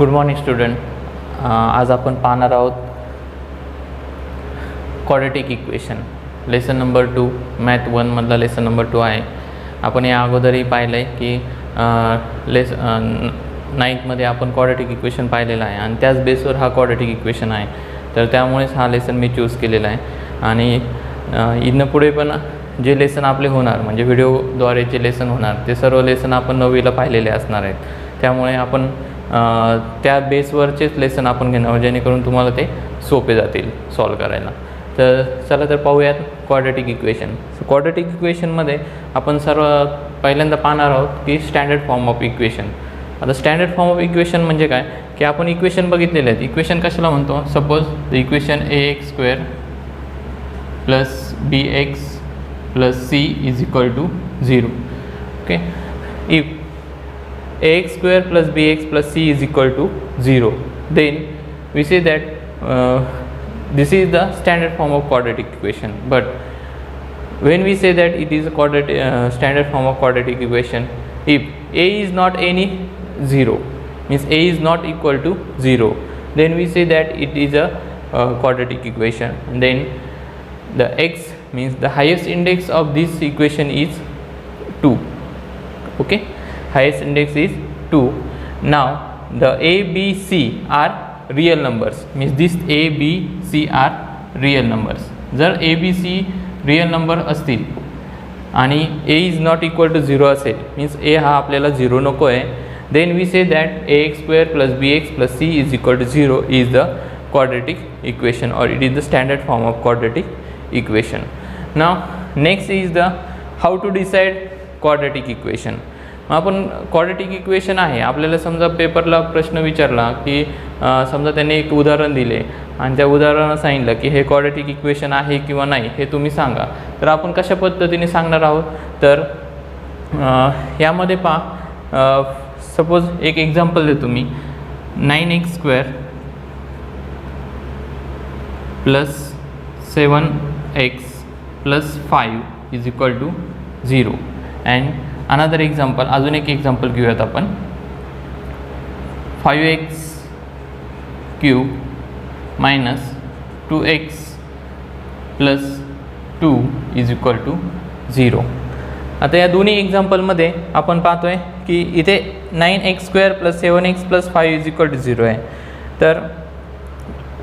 Good morning student. आज आपण पाहणार आहोत quadratic equation lesson number 2 math 1 मधला लेसन नंबर 2 आहे. आपण या अगोदरही पाहिलं आहे की नाईन्थमध्ये आपण क्वाड्रॅटिक इक्वेशन पाहिलेलं आहे आणि त्याच बेसवर हा क्वाड्रॅटिक इक्वेशन आहे. तर त्यामुळेच हा लेसन मी चूज केलेला आहे आणि इथनं पुढे पण जे लेसन आपले होणार म्हणजे व्हिडिओद्वारे जे लेसन होणार ते सर्व लेसन आपण 9वीला पाहिलेले असणार आहेत. त्यामुळे आपण त्या बेसवरचेच लेसन आपण घेणार जेणेकरून तुम्हाला ते सोपे जातील सॉल्व करायला. तर चला तर पाहूयात क्वाड्रॅटिक इक्वेशन. क्वाड्रॅटिक इक्वेशनमध्ये आपण सर्व पहिल्यांदा पाहणार आहोत की स्टँडर्ड फॉर्म ऑफ इक्वेशन. आता स्टँडर्ड फॉर्म ऑफ इक्वेशन म्हणजे काय की आपण इक्वेशन बघितलेले आहेत. इक्वेशन कशाला म्हणतो? Suppose the equation ax² + bx + c = 0. Okay, if ax² + bx + c = 0, then we say that this is the standard form of quadratic equation. But when we say that it is a standard form of quadratic equation, if a is not any 0, means a is not equal to 0, then we say that it is a quadratic equation. And then the x means the highest index of this equation is 2. Okay, highest index is 2. Now the a, b, c are real numbers, means this a, b, c are real numbers. जर a, b, c real number असतील आणि a is not equal to 0 असेल, means a हा आपल्याला 0 नको आहे, then we say that ax² + bx + c = 0 is the quadratic equation, or it is the standard form of quadratic equation. Now next is the how to decide quadratic equation. आपण quadratic equation आहे, आपल्याला समजा पेपरला प्रश्न विचारला की समजा त्यांनी एक उदाहरण दिले आणि त्या उदाहरणात सांगितलं की हे क्वाड्रॅटिक इक्वेशन आहे किंवा नाही हे तुम्ही सांगा. तर आपण कशा पद्धतीने सांगणार आहोत? तर यामध्ये पहा, सपोज एक एक्झाम्पल देतो मी. 9x² + 7x + 5 = 0. And another example, अजून एक एक्झाम्पल घेऊयात आपण. 5x³ - 2x + 2 = 0. आता या दोन्ही एक्झाम्पलमध्ये आपण पाहतोय की इथे 9x² + 7x + 5 = 0 आहे. तर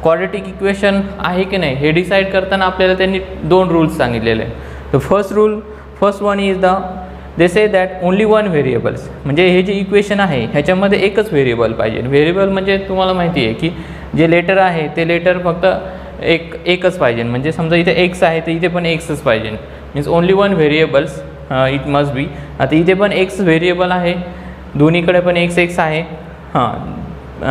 क्वाड्रॅटिक इक्वेशन आहे की नाही हे डिसाईड करताना आपल्याला त्यांनी 2 रूल्स सांगितलेले आहे. The first one is they say that only one variables, म्हणजे हे जे इक्वेशन आहे ह्याच्यामध्ये एकच व्हेरिएबल पाहिजे. व्हेरिएबल म्हणजे तुम्हाला माहिती आहे की जे लेटर आहे ते लेटर फक्त एकच पाहिजे. म्हणजे समजा इथे एक्स आहे तर इथे पण एक्सच पाहिजे, means only one variables it must be. आता इथे पण एक्स व्हेरिएबल आहे, दोन्हीकडे पण एक्स आहे. हां,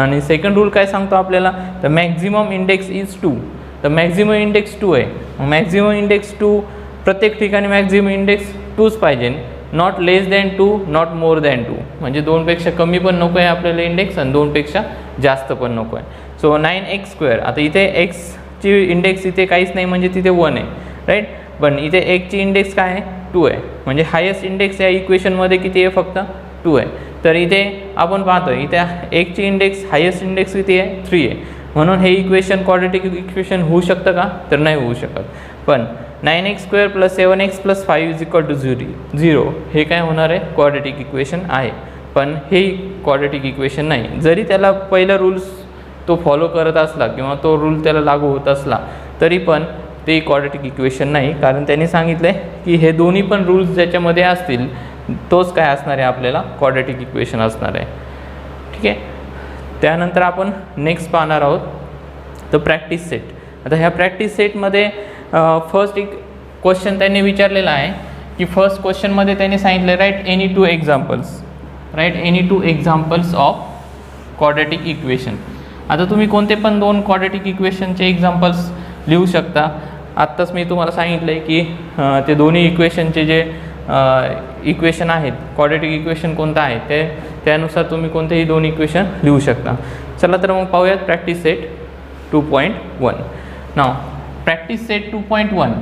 आणि सेकंड रूल काय सांगतो आपल्याला? The maximum index is 2. तर मॅक्झिमम इंडेक्स 2 आहे. मॅक्झिमम इंडेक्स 2 प्रत्येक ठिकाणी मॅक्झिमम इंडेक्स 2च पाहिजे. Not less than 2, not more than 2, म्हणजे 2पेक्षा कमी पण नको आहे आपल्याला इंडेक्स आणि 2पेक्षा जास्त पण नको आहे. सो 9x², आता इथे एक्सची इंडेक्स इथे काहीच नाही म्हणजे तिथे 1 आहे, राईट. पण इथे एक्सची इंडेक्स काय आहे? 2 आहे, म्हणजे हायेस्ट इंडेक्स या इक्वेशनमध्ये किती आहे? फक्त 2 आहे. तर इथे आपण पाहतो इथे एक्सची इंडेक्स हायेस्ट इंडेक्स किती आहे? 3 आहे. म्हणून हे इक्वेशन क्वाड्रॅटिक इक्वेशन होऊ शकतं का? तर नाही होऊ शकत. पण 9x² + 7x + 5 = 0 हे काय होणार आहे? क्वाड्रॅटिक इक्वेशन आहे. पण हे क्वाड्रॅटिक इक्वेशन नाही. जरी त्याला पहिला रूल्स तो फॉलो करत असला किंवा तो रूल त्याला लागू होत असला तरी पण ते क्वाड्रॅटिक इक्वेशन नाही, कारण त्यांनी सांगितलं आहे की हे दोन्ही पण रूल्स ज्याच्यामध्ये असतील तोच काय असणार आहे? आपल्याला क्वाड्रॅटिक इक्वेशन असणार आहे. ठीक आहे. त्यानंतर आपण नेक्स्ट पाहणार आहोत द प्रॅक्टिस सेट. आता ह्या प्रॅक्टिस सेटमध्ये फर्स्ट एक क्वेश्चन त्यांनी विचारलेला आहे की फर्स्ट क्वेश्चनमध्ये त्यांनी सांगितलं write any 2 examples of quadratic equation. आता तुम्ही कोणते पण 2 क्वाड्रॅटिक इक्वेशनचे एक्झाम्पल्स लिहू शकता. आत्ताच मी तुम्हाला सांगितलं आहे की ते दोन्ही इक्वेशनचे जे इक्वेशन आहेत, क्वाड्रॅटिक इक्वेशन कोणतं आहे ते त्यानुसार तुम्ही कोणतेही 2 इक्वेशन लिहू शकता. चला तर मग पाहूयात प्रॅक्टिस सेट 2.1. नाव प्रॅक्टिस सेट 2.1.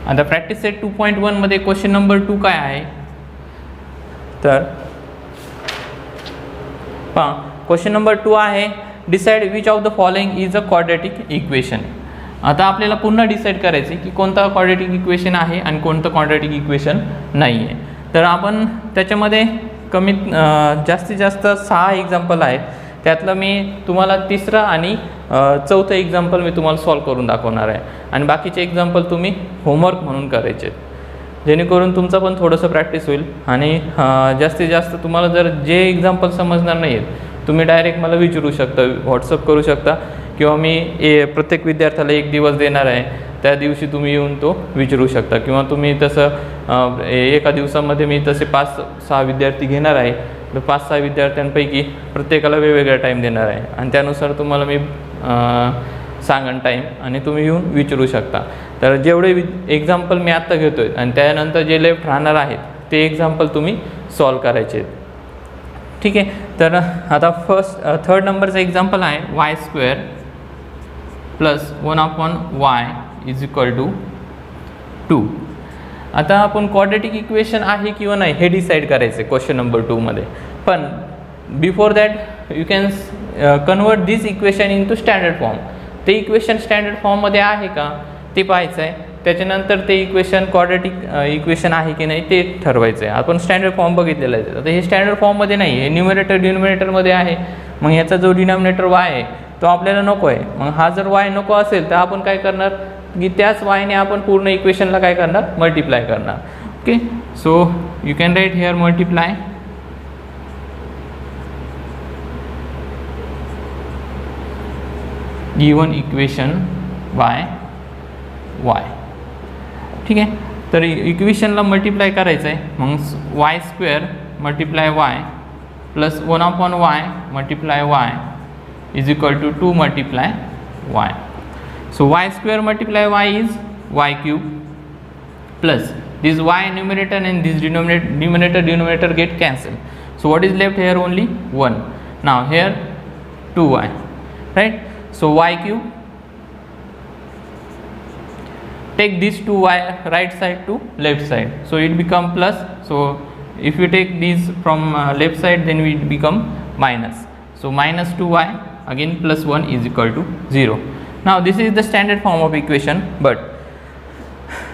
आता प्रॅक्टिस सेट 2.1 मध्ये क्वेश्चन नंबर 2 काय आहे? तर पहा क्वेश्चन नंबर 2 आहे, decide which of the following is a quadratic equation. आता आपल्याला पुन्हा डिसाईड करायचे की कोणता क्वाड्रॅटिक इक्वेशन आहे आणि कोणतं क्वाड्रॅटिक इक्वेशन नाही आहे. तर आपण त्याच्यामध्ये जास्तीत जास्त 6 एक्झाम्पल आहेत. त्यातलं मी तुम्हाला तिसरं आणि चौथं एक्झाम्पल मी तुम्हाला सॉल्व करून दाखवणार आहे आणि बाकीचे एक्झाम्पल तुम्ही होमवर्क म्हणून करायचे, जेणेकरून तुमचं पण थोडंसं प्रॅक्टिस होईल. आणि जास्तीत जास्त तुम्हाला जर जे एक्झाम्पल समजणार नाही आहेत तुम्ही डायरेक्ट मला विचारू शकता, व्हॉट्सअप करू शकता, किंवा मी प्रत्येक विद्यार्थ्याला 1 दिवस देणार आहे, त्या दिवशी तुम्ही येऊन तो विचारू शकता. किंवा तुम्ही तसं एका दिवसामध्ये मी तसे 5-6 विद्यार्थी घेणार आहे, तर 5-6 विद्यार्थ्यांपैकी प्रत्येकाला वेगवेगळा टाईम देणार आहे आणि त्यानुसार तुम्हाला मी सांगन टाईम आणि तुम्ही येऊन विचारू शकता. तर जेवढे एक्झाम्पल मी आत्ता घेतो आहे आणि त्यानंतर जे लेफ्ट राहणार आहेत ते एक्झाम्पल तुम्ही सॉल्व करायचे आहेत. ठीक आहे. तर आता थर्ड नंबरचं एक्झाम्पल आहे y² plus 1/y is equal to 2. आता आपण क्वाड्रॅटिक इक्वेशन आहे किंवा नाही हे डिसाईड करायचं क्वेश्चन नंबर 2 मध्ये. पण before that you can convert this equation in to standard form. ते इक्वेशन स्टँडर्ड फॉर्ममध्ये आहे का ते पाहायचं आहे. त्याच्यानंतर ते इक्वेशन क्वाड्रॅटिक इक्वेशन आहे की नाही ते ठरवायचं आहे. आपण स्टँडर्ड फॉर्म बघितलेला आहे. आता हे स्टँडर्ड फॉर्ममध्ये नाही, हे न्यूमरेटर डिनोमिनेटरमध्ये आहे. मग ह्याचा जो डिनॉमिनेटर y आहे तो आपल्याला नको आहे. मग हा जर y नको असेल तर आपण काय करणार की त्याच yने आपण पूर्ण इक्वेशनला काय करणार, मल्टिप्लाय करणार. Okay. So you can right here multiply given equation by y. ठीक आहे. तर इक्वेशनला मल्टिप्लाय करायचं आहे. मग y² multiply y plus 1/y multiply y is equal to 2 multiply y. So y² multiply y is y³ plus this y numerator and this denominator get cancelled. So what is left here? Only 1. Now here 2y, right? So y³, take this 2y right side to left side, so it become plus. So if you take these from left side then it become minus. So minus 2y again plus 1 is equal to 0. Now this is the standard form of equation, but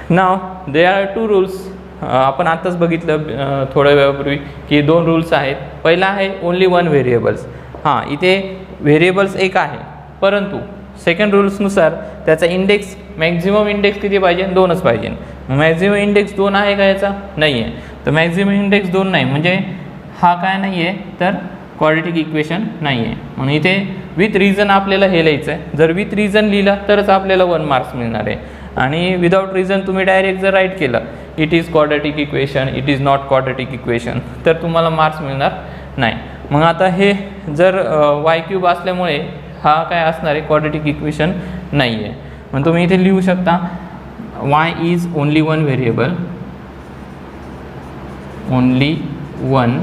now there are 2 rules. आपण आताच बघितलं थोड्या वेळापूर्वी की 2 rules आहेत. पहिला आहे only 1 variables. हां, इथे व्हेरिएबल्स एक आहे, परंतु सेकंड रूल्सनुसार त्याचा इंडेक्स मॅक्झिमम इंडेक्स किती पाहिजे, 2च पाहिजे. मॅक्झिमम इंडेक्स 2 आहे का याचा, नाही आहे. तर मॅक्झिमम इंडेक्स 2 नाही म्हणजे हा काय नाही आहे, तर क्वाड्रॅटिक इक्वेशन नाही आहे. म्हणून इथे विथ रिझन आपल्याला हे लिहायचं आहे. जर विथ रिझन लिहिलं तरच आपल्याला 1 मार्क्स मिळणार आहे. आणि विदाउट रिझन तुम्ही डायरेक्ट जर राईट केलं it is quadratic equation, it is not quadratic equation, तर तुम्हाला मार्क्स मिळणार नाही. मग आता हे जर y³ असल्यामुळे हा काय असणार आहे, क्वाड्रॅटिक इक्वेशन नाही आहे. मग तुम्ही इथे लिहू शकता y is only 1 variable, only 1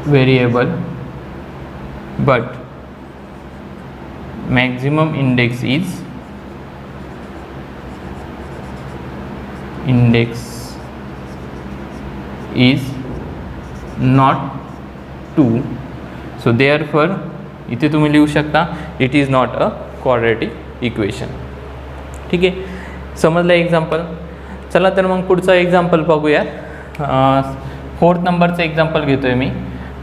variable, but maximum index is not 2. So therefore इथे तुम्ही लिहू शकता it is not a quadratic equation. ठीक आहे, समजलं एक्झाम्पल. चला तर मग पुढचा एक्झाम्पल बघूया. 4th नंबरचं एक्झाम्पल घेतो आहे मी.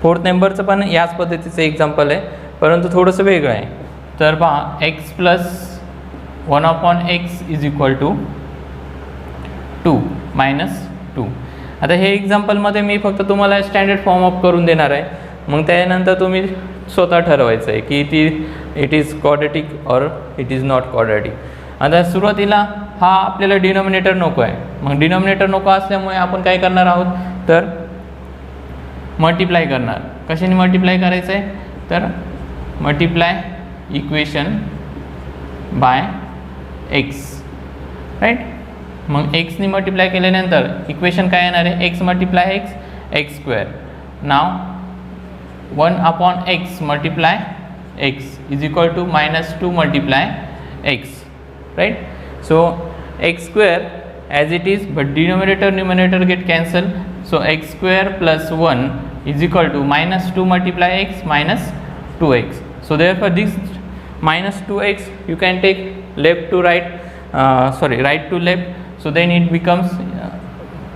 4th नंबरचं पण याच पद्धतीचं एक्झाम्पल आहे, परंतु थोडंसं वेगळं आहे. तर पहा x plus 1/x is equal to 2 minus 2. आता हे एक्झाम्पलमध्ये मी फक्त तुम्हाला स्टँडर्ड फॉर्म अप करून देणार आहे. मग त्यानंतर तुम्ही स्वतः ठरवायचं आहे की इट इज क्वाड्रॅटिक और इट इज नॉट क्वाड्रॅटिक. आता सुरुवातीला हा आपल्याला डिनॉमिनेटर नको आहे. मग डिनॉमिनेटर नको असल्यामुळे आपण काय करणार आहोत, तर मल्टिप्लाय करणार. कशाने मल्टिप्लाय करायचं आहे, तर multiply equation by x, right. मग xने मल्टिप्लाय केल्यानंतर इक्वेशन काय येणार आहे, x मल्टिप्लाय x² नाव 1/x multiply x is equal to -2 multiply x, right? So x² as it is, but denominator numerator get cancelled, So x square plus 1 is equal to minus 2 multiply x minus 2x. So therefore this minus 2x you can take left to right, right to left. So then it becomes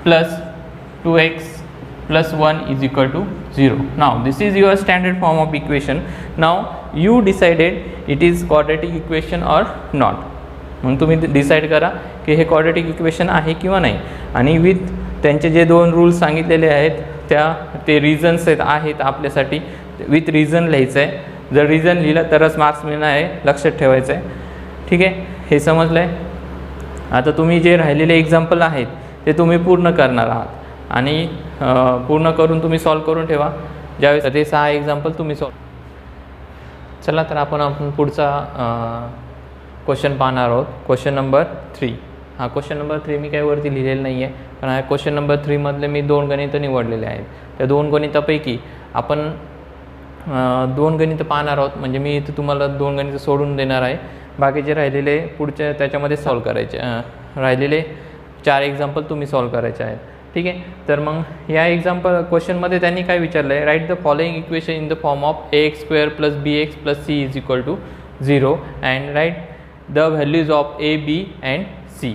plus 2x plus 1 is equal to 0. Now this is your standard form of equation. Now you decided it is quadratic equation or not. मग तुम्ही decide करा की हे quadratic equation आहे किंवा नाही, आणि with त्यांचे जे 2 रूल्स सांगितलेले आहेत ते रिझन्स आहेत आपल्यासाठी विथ रिझन लिहायचं आहे. जर रिझन लिहिलं तरच मार्क्स मिळणार आहे, लक्षात ठेवायचं आहे. ठीक आहे, हे समजलं आहे. आता तुम्ही जे राहिलेले एक्झाम्पल आहेत ते तुम्ही पूर्ण करणार आहात आणि पूर्ण करून तुम्ही सॉल्व करून ठेवा. ज्यावेळेस ते 6 एक्झाम्पल तुम्ही सॉल्व. चला तर आपण पुढचा क्वेश्चन पाहणार आहोत. Question number 3. हा क्वेश्चन नंबर 3 मी काही वरती लिहिलेलं नाही आहे, कारण हा क्वेश्चन नंबर 3 मधले मी 2 गणितं निवडलेले आहेत. त्या 2 गणितापैकी आपण 2 गणितं पाहणार आहोत. म्हणजे मी इथं तुम्हाला 2 गणितं सोडून देणार आहे, बाकीचे राहिलेले पुढच्या त्याच्यामध्ये सॉल्व करायचे. राहिलेले 4 एक्झाम्पल तुम्ही सॉल्व करायचे आहेत. ठीक आहे, तर मग या एक्झाम्पल क्वेश्चनमध्ये त्यांनी काय विचारलं आहे, write the following equation in the form of ax square plus bx plus c is equal to 0 and write the values of a, b and c.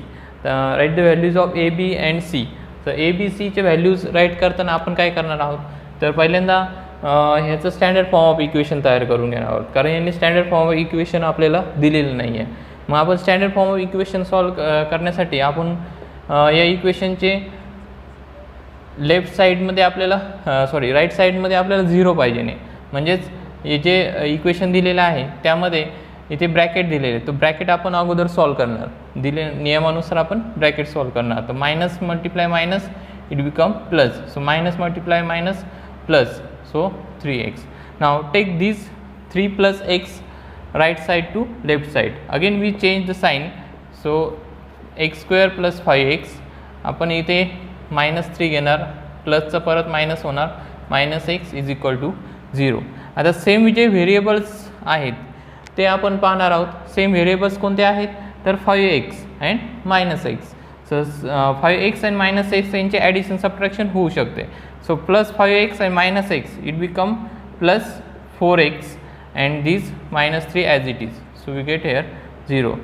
Write the values of a, b and c. So a, b, c चे values right करताना आपण काय करणार आहोत, तर पहिल्यांदा ह्याचं standard form of equation तयार करून घेणार आहोत, कारण यांनी स्टँडर्ड फॉर्म ऑफ इक्वेशन आपल्याला दिलेलं नाही आहे. मग आपण standard form of equation solve करण्यासाठी आपण या इक्वेशनचे लेफ्ट साईडमध्ये आपल्याला राईट साईडमध्ये आपल्याला 0 पाहिजे नाही. म्हणजेच हे जे इक्वेशन दिलेलं आहे त्यामध्ये इथे ब्रॅकेट दिलेले, तो ब्रॅकेट आपण अगोदर सॉल्व करणार. दिले नियमानुसार आपण ब्रॅकेट सॉल्व करणार. तर minus multiply minus it become plus. So minus multiply minus plus, so 3x. Now take this 3 plus x right side to left side. Again we change the sign. So X square plus 5x. आपण इथे -3 घेणार, प्लसचं परत minus होणार, minus X is equal to 0. आता same जे variables आहेत ते आपण पाहणार आहोत. सेम व्हेरिएबल्स कोणते आहेत, तर 5x and -x. So 5x and -x यांचे ॲडिशन सबट्रॅक्शन होऊ शकते. So plus 5x and -x it become plus 4x and this -3 as it is. So we get here 0.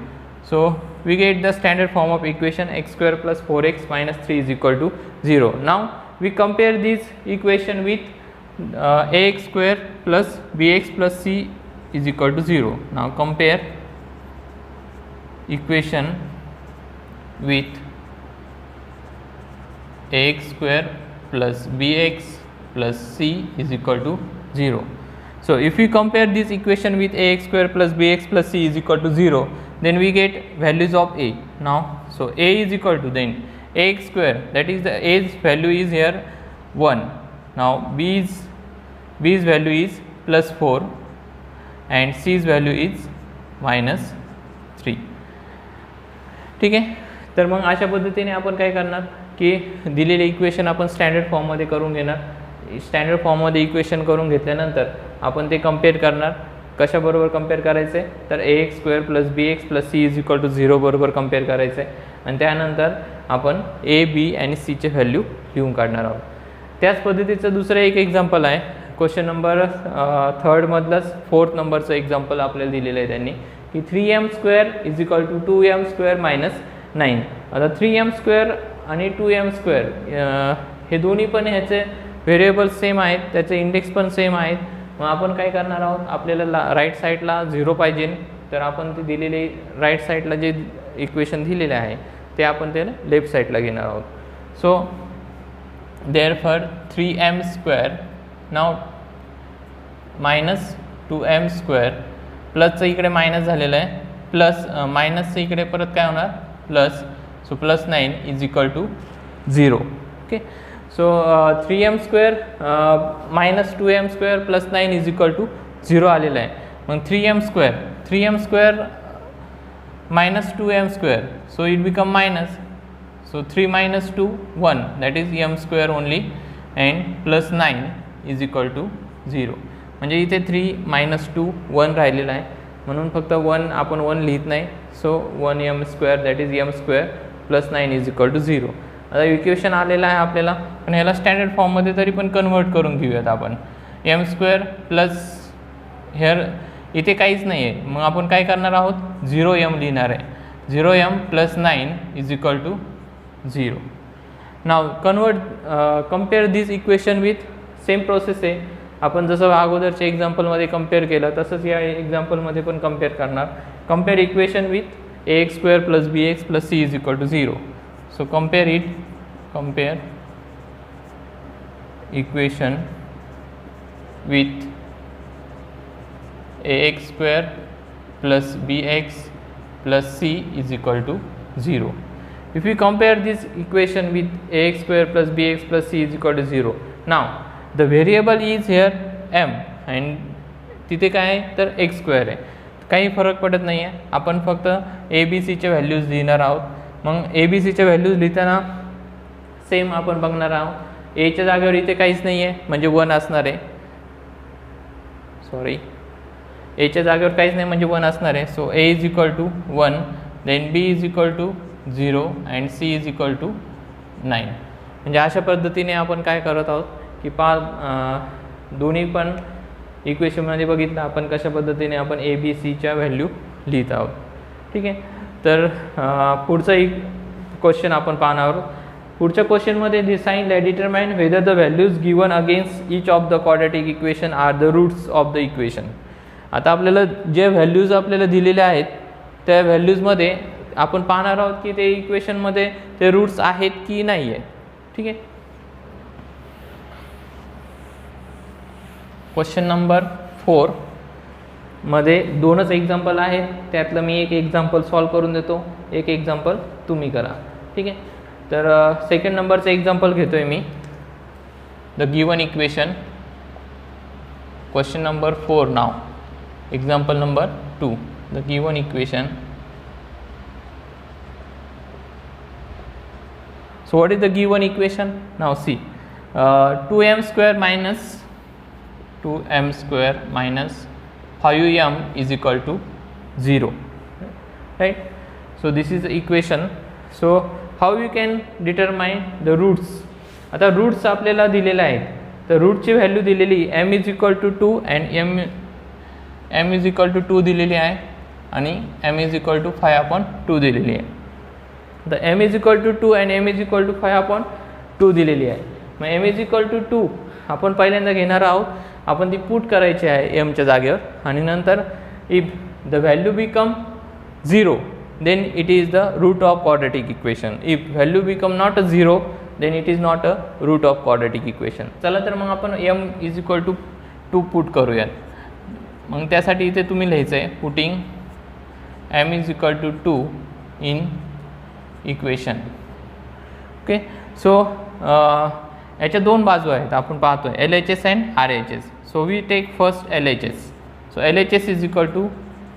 So we get the standard form of equation x square plus 4x -3 is equal to 0. Now we compare this equation with ax square plus bx plus c is equal to 0. Now compare equation with ax square plus bx plus c is equal to 0. So if we compare this equation with ax square plus bx plus c is equal to 0, then we get values of a. Now so a is equal to then ax square, that is the a's value is here 1. Now b's value is plus 4 and c's value is -3. ठीक आहे, तर मग अशा पद्धतीने आपण काय करणार की दिलेले इक्वेशन आपण स्टँडर्ड फॉर्ममध्ये करून घेणार. स्टँडर्ड फॉर्ममध्ये इक्वेशन करून घेतल्यानंतर आपण ते कम्पेअर करणार. कशाबरोबर कम्पेअर करायचं आहे, तर ax square plus bx plus c is equal to 0 बरोबर कम्पेअर करायचं आहे. आणि त्यानंतर आपण a, b आणि c चे व्हॅल्यू लिहून काढणार आहोत. त्याच पद्धतीचं दुसरं एक एक्झाम्पल आहे. क्वेश्चन नंबर 3 मधलंच 4th नंबरचं एक्झाम्पल आपल्याला दिलेलं आहे त्यांनी की 3m square is equal to 2m square -9. आता 3m स्क्वेअर आणि 2m स्क्वेअर हे दोन्ही पण ह्याचे व्हेरिएबल सेम आहेत, त्याचे इंडेक्स पण सेम आहेत. मग आपण काय करणार आहोत, आपल्याला राईट साईडला 0 पाहिजे, तर आपण ते दिलेले राईट साईडला जे इक्वेशन दिलेले आहे ते आपण त्याला लेफ्ट साईडला घेणार आहोत. सो देअरफॉर 3m स्क्वेअर नाव -2m स्क्वेअर प्लसचं इकडे मायनस झालेलं आहे, प्लस मायनसचं इकडे परत काय होणार plus. So +9 is equal to 0. Okay, so 3m square -2m square plus 9 is equal to 0 आलेलं आहे. मग 3m square -2m square, so it become minus. So 3 - 2 1, that is m square only and +9 is equal to 0. म्हणजे इथे 3 - 2 1 राहिलेला आहे, म्हणून फक्त 1 आपण 1 लिहित नाही. So 1m square that is m square +9 is equal to 0. आता इक्वेशन आलेलं आहे आपल्याला, पण ह्याला स्टँडर्ड फॉर्ममध्ये तरी पण कन्वर्ट करून घेऊयात आपण. एम स्क्वेअर प्लस हेअर इथे काहीच नाही आहे, मग आपण काय करणार आहोत, 0m लिहिणार आहे. 0m + 9 = 0. Now compare this equation with same process आहे. आपण जसं अगोदरच्या एक्झाम्पलमध्ये कम्पेअर केलं तसंच या एक्झाम्पलमध्ये पण कम्पेअर करणार. Compare equation with ax² + bx + c = 0. So compare equation with ax² + bx + c = 0. If we compare this equation with ax² + bx + c = 0, now the variable is here m and तिथे काय आहे तर x² आहे. काही फरक पडत नाही आहे, आपण फक्त a b c चे व्हॅल्यूज लिहिणार आहोत. मग a b c चे व्हॅल्यूज लिहिताना सेम आपण बघणार आहोत. a च्या जागेवर इथे काहीच नाही आहे म्हणजे 1 असणार आहे. सॉरी, a च्या जागेवर काहीच नाही म्हणजे 1 असणार आहे. So a = 1, then b = 0 and c = 9. म्हणजे अशा पद्धतीने आपण काय करत आहोत की दोन्ही पण इक्वेशनमध्ये बघितलं आपण कशा पद्धतीने आपण a b c च्या व्हॅल्यू लिहित आहोत. ठीक आहे, तर पुढचा एक क्वेश्चन आपण पाहणार आहोत. पुढच्या क्वेश्चनमध्ये decide determine whether the values given against each of the quadratic equation are the roots of the equation. आता आपल्याला जे व्हॅल्यूज आपल्याला दिलेले आहेत त्या व्हॅल्यूजमध्ये आपण पाहणार आहोत की ते इक्वेशनमध्ये ते रूट्स आहेत की नाही आहे. ठीक आहे, क्वेश्चन नंबर 4 मध्ये 2च एक्झाम्पल आहेत. त्यातलं मी एक एक्झाम्पल सॉल्व करून देतो, एक एक्झाम्पल तुम्ही करा. ठीक आहे, तर सेकंड नंबरचं एक्झाम्पल घेतोय मी. The given equation, question number 4 नाव, example number 2. The given equation. So what is the given equation? Now see, 2m² minus 5m = 0. Right? So this is the equation. So how you can determine the roots? आता roots आपल्याला दिलेले आहेत, तर रूटची value दिलेली m = 2 and m = 2 दिलेली आहे आणि m = 5/2 दिलेली आहे. तर m = 2 and m = 5/2 दिलेली आहे. मग m = 2 आपण पहिल्यांदा घेणार आहोत, आपण ती पुट करायची आहे m च्या जागेवर आणि नंतर if the value become 0 then it is the root of quadratic equation. If value become not a 0 then it is not a root of quadratic equation. चला तर मग आपण m = 2 पुट करूयात. मग त्यासाठी इथे तुम्ही लिहायचं आहे putting m = 2 in equation. Okay, so याच्या दोन बाजू आहेत आपण पाहतोय, LHS and RHS. So we take first LHS. So LHS =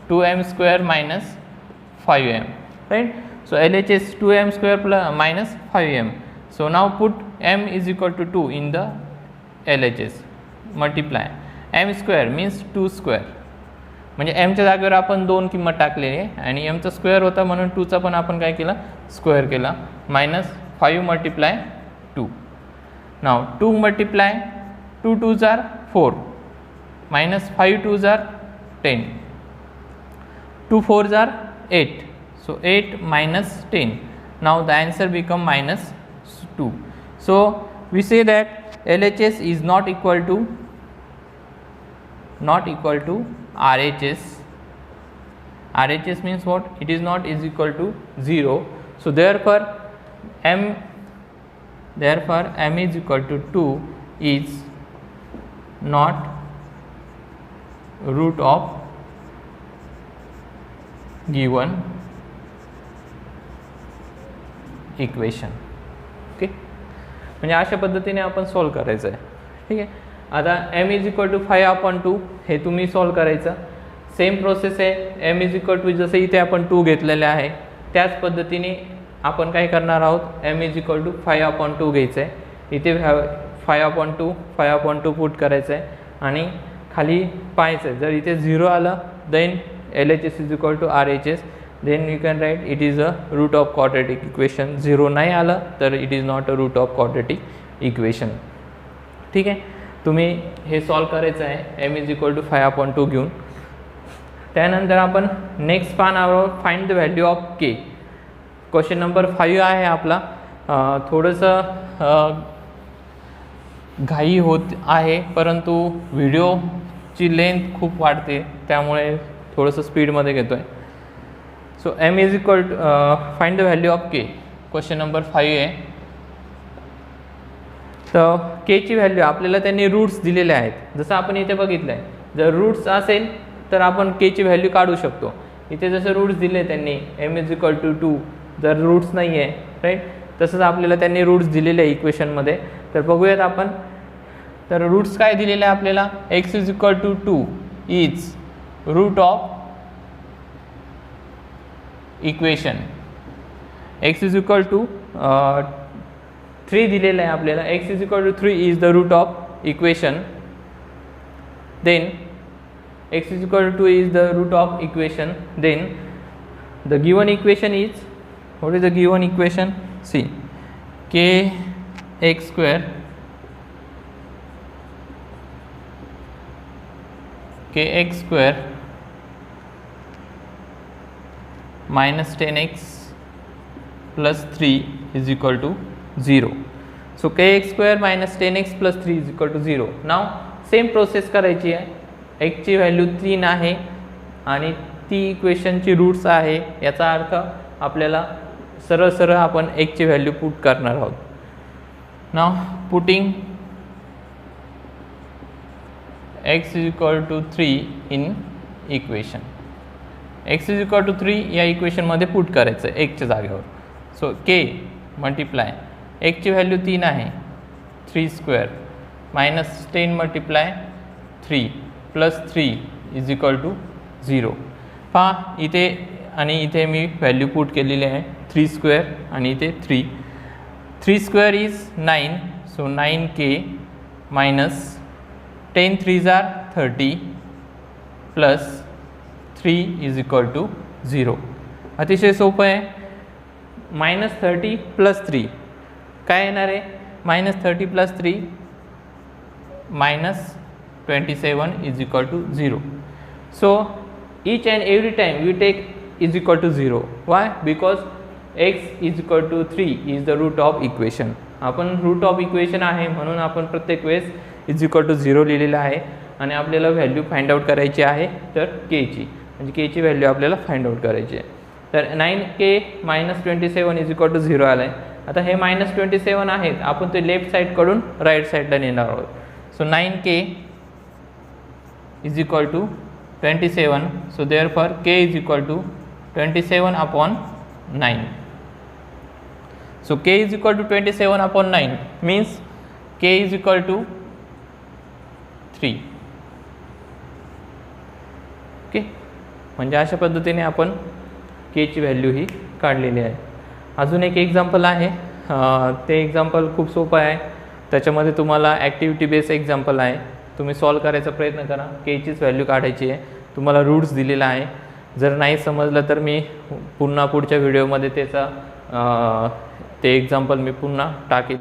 2m² minus 5m. Right? So LHS 2m² minus 5m. So now put m = 2 in the LHS. Multiply m² means 2². म्हणजे m च्या जागेवर आपण 2 किंमत टाकलेली आहे आणि m चा square होता म्हणून 2 चा पण आपण काय केला, स्क्वेअर केला. Minus 5 × 2. Now 2 × 2 2s are 4 minus 5 2s are 10. 2 4s are 8. So 8 minus 10. Now the answer become -2. So we say that LHS is not equal to RHS. RHS means what? It is not is equal to 0. So therefore m is equal to 2 is not root of given equation. Okay, म्हणजे अशा पद्धतीने आपण solve करायचं आहे. ठीक आहे, आता m = 5/2 हे तुम्ही सॉल्व करायचं. सेम प्रोसेस आहे. m = जसं इथे आपण 2 घेतलेले आहे त्याच पद्धतीने आपण काय करणार आहोत, m = 5/2 घ्यायचं आहे. इथे 5/2 पुट करायचं आहे आणि खाली पाहायचं आहे. जर इथे 0 आलं then LHS = RHS, then you can write it is a root of quadratic equation. 0 नाही आलं तर it is not a root of quadratic equation. ठीक आहे, तुम्ही हे सॉल्व करायचं आहे m=5/2 घेऊन. त्यानंतर आपण नेक्स्ट पानावर find the value of K. Question number 5 आहे आपला. थोडंसं घाई होत आहे, परंतु व्हिडिओची लेंथ खूप वाढते, त्यामुळे थोडंसं स्पीडमध्ये घेतो आहे. So find the value of K. Question number 5 आहे. तर केची व्हॅल्यू आपल्याला त्यांनी रूट्स दिलेले आहेत, जसं आपण इथे बघितलं आहे. जर रूट्स असेल तर आपण केची व्हॅल्यू काढू शकतो. इथे जसं रूट्स दिले त्यांनी m=2, जर रूट्स नाही आहे राईट, तसंच आपल्याला त्यांनी रूट्स दिलेले आहे इक्वेशनमध्ये. तर बघूयात आपण. तर रूट्स काय दिलेले आहे आपल्याला, x=2 is route of equation. x=3 दिलेलं आहे आपल्याला. x=3 is the root of equation. Then x=2 is the root of equation. Then the given equation is, what is the given equation? See, kx square minus 10x plus 3 is equal to 0. So kx square minus 10x plus 3 is equal to 0. Now same process करायची आहे. x ची value 3 आहे आणि ती इक्वेशनची roots आहे. याचा अर्थ आपल्याला सरळ सरळ आपण x ची व्हॅल्यू पुट करणार आहोत. नाव putting x=3 in equation. x=3 या इक्वेशनमध्ये पुट करायचं आहे x च्या जागेवर. सो k मल्टिप्लाय x ची व्हॅल्यू 3 आहे, 3² minus 10 multiply 3 plus 3 is equal to 0. पहा इथे आणि इथे मी व्हॅल्यू पुट केलेली आहे, 3² आणि इथे 3. 3² is 9, so 9k minus 10 3s are 30 plus 3 is equal to 0. अतिशय सोपं आहे. -30 प्लस 3 काय येणार आहे, -30 plus 3 -27 is equal to 0. So each and every time we take is equal to 0. Why? Because x is equal to 3 is the root of equation. आपण route of equation आहे म्हणून आपण प्रत्येक वेळेस इज इक्वल टू 0 लिहिलेलं आहे. आणि आपल्याला व्हॅल्यू फाइंड आउट करायची आहे तर के ची, म्हणजे के ची व्हॅल्यू आपल्याला फाइंड आउट करायची आहे. तर 9k - 27 इज इक्वल टू 0 आलं आहे. आता हे -27 आहेत, आपण ते लेफ्ट साईडकडून राईट साईडला नेणार आहोत. So 9k is equal to 27. So therefore k is equal to 27/9. So k is equal to 27/9 means k is equal to 3. Okay, म्हणजे अशा पद्धतीने आपण k ची व्हॅल्यू ही काढलेली आहे. अजून एक एक्झाम्पल आहे, ते एक्झाम्पल खूप सोपं आहे. त्याच्यामध्ये तुम्हाला ॲक्टिव्हिटी बेस एक्झाम्पल आहे. तुम्ही सॉल्व करायचा प्रयत्न करा. के चीच व्हॅल्यू काढायची आहे. तुम्हाला रूट्स दिलेला आहे. जर नाही समजलं तर मी पुन्हा पुढच्या व्हिडिओमध्ये त्याचा ते एक्झाम्पल मी पुन्हा टाकेन.